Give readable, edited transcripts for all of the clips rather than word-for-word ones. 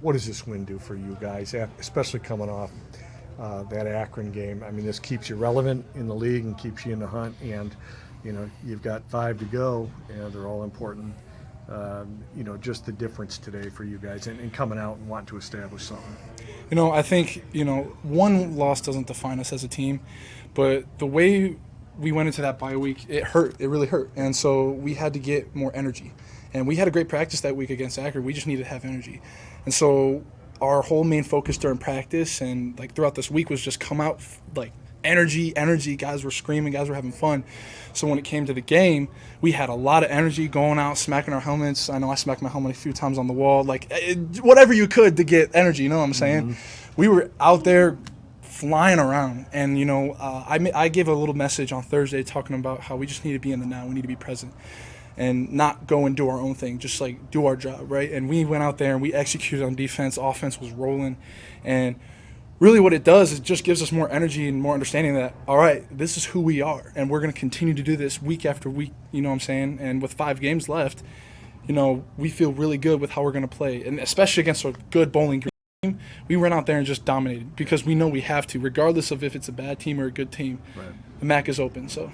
what does this win do for you guys, especially coming off that Akron game? I mean, this keeps you relevant in the league and keeps you in the hunt, and you've got 5 to go, and they're all important. Just the difference today for you guys and coming out and wanting to establish something. I think, one loss doesn't define us as a team, but the way we went into that bye week, it hurt. It really hurt. And so we had to get more energy. And we had a great practice that week against Akron. We just needed to have energy. And so our whole main focus during practice and throughout this week was just come out energy. Guys were screaming. Guys were having fun. So when it came to the game, we had a lot of energy going out, smacking our helmets. I know I smacked my helmet a few times on the wall. Whatever you could to get energy, you know what I'm saying? Mm-hmm. We were out there flying around. And, I gave a little message on Thursday talking about how we just need to be in the now. We need to be present and not go and do our own thing, just do our job, right? And we went out there and we executed on defense. Offense was rolling. And really what it does is it just gives us more energy and more understanding that, all right, this is who we are, and we're going to continue to do this week after week, you know what I'm saying? And with 5 games left, we feel really good with how we're going to play, and especially against a good Bowling Green team, we went out there and just dominated because we know we have to, regardless of if it's a bad team or a good team. Right. The MAC is open, so.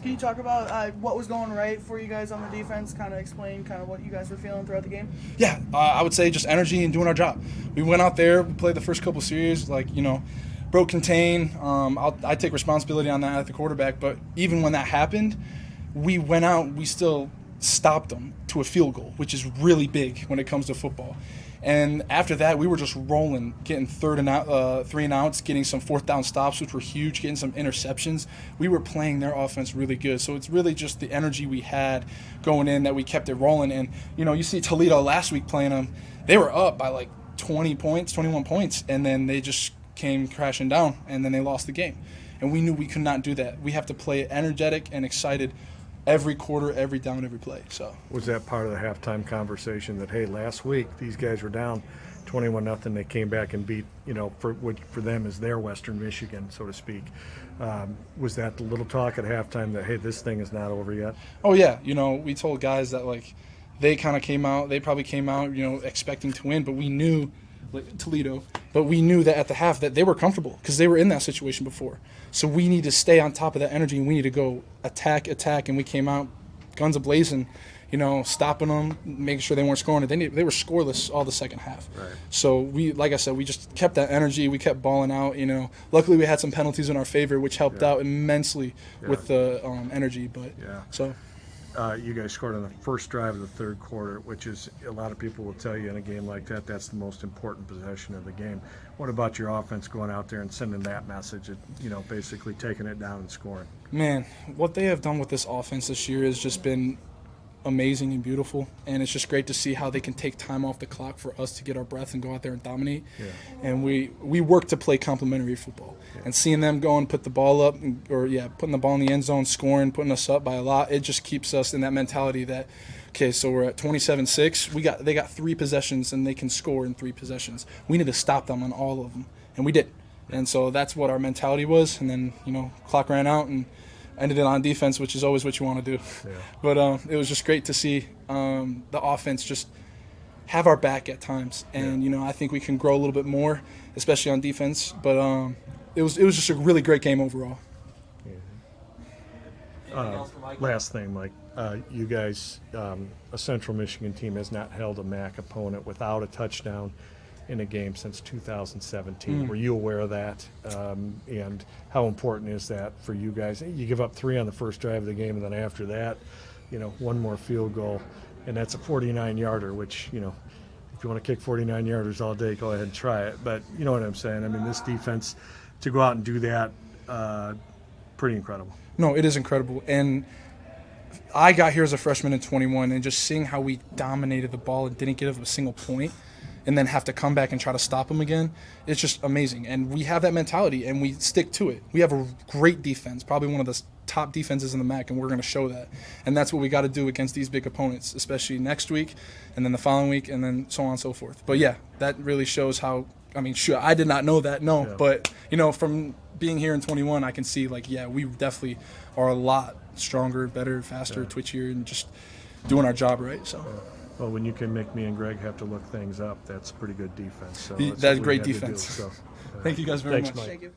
Can you talk about what was going right for you guys on the defense, kind of explain what you guys were feeling throughout the game? Yeah, I would say just energy and doing our job. We went out there, we played the first couple series, broke contain. I take responsibility on that at the quarterback, but even when that happened, we went out, we still stopped them to a field goal, which is really big when it comes to football. And after that, we were just rolling, getting 3 and outs, getting some 4th down stops, which were huge, getting some interceptions. We were playing their offense really good. So it's really just the energy we had going in that we kept it rolling. And, you see Toledo last week playing them. They were up by 20 points, 21 points, and then they just came crashing down, and then they lost the game. And we knew we could not do that. We have to play energetic and excited every quarter, every down, every play. So was that part of the halftime conversation that, hey, last week these guys were down 21-0, they came back and beat, for what for them is their Western Michigan, so to speak. Was that the little talk at halftime that, hey, this thing is not over yet? Oh yeah, we told guys that they probably came out, expecting to win, but we knew Toledo, but we knew that at the half that they were comfortable because they were in that situation before. So we need to stay on top of that energy, and we need to go attack, and we came out guns a-blazing, stopping them, making sure they weren't scoring. They were scoreless all the second half. Right. So we, like I said, we just kept that energy. We kept balling out. Luckily we had some penalties in our favor, which helped out immensely with the energy. But so. You guys scored on the first drive of the third quarter, which is, a lot of people will tell you in a game like that, that's the most important possession of the game. What about your offense going out there and sending that message, basically taking it down and scoring? Man, what they have done with this offense this year has just been amazing and beautiful, and it's just great to see how they can take time off the clock for us to get our breath and go out there and dominate. Yeah. And we work to play complementary football. Yeah. And seeing them go and put the ball up, putting the ball in the end zone, scoring, putting us up by a lot, it just keeps us in that mentality that, okay, so we're at 27-6. They got 3 possessions, and they can score in 3 possessions. We need to stop them on all of them, and we did. And so that's what our mentality was. And then, clock ran out, and ended it on defense, which is always what you want to do. Yeah. But it was just great to see the offense just have our back at times. And, I think we can grow a little bit more, especially on defense. But it was just a really great game overall. Last thing, Mike. You guys, a Central Michigan team has not held a MAC opponent without a touchdown in a game since 2017. Were you aware of that? And how important is that for you guys? You give up 3 on the first drive of the game, and then after that, 1 more field goal, and that's a 49-yarder, which, if you want to kick 49-yarders all day, go ahead and try it. But you know what I'm saying? I mean, this defense, to go out and do that, pretty incredible. No, it is incredible. And I got here as a freshman in 21, and just seeing how we dominated the ball and didn't give up a single point, and then have to come back and try to stop them again, it's just amazing. And we have that mentality, and we stick to it. We have a great defense, probably one of the top defenses in the MAC, and we're going to show that. And that's what we got to do against these big opponents, especially next week, and then the following week, and then so on and so forth. But, that really shows how – I did not know that, but, from being here in 21, I can see, we definitely are a lot stronger, better, faster, twitchier, and just doing our job right. So. Well, when you can make me and Greg have to look things up, that's pretty good defense. So That's what we great had to do. defense. So, Thank you guys very thanks, much. Mike. Thank you.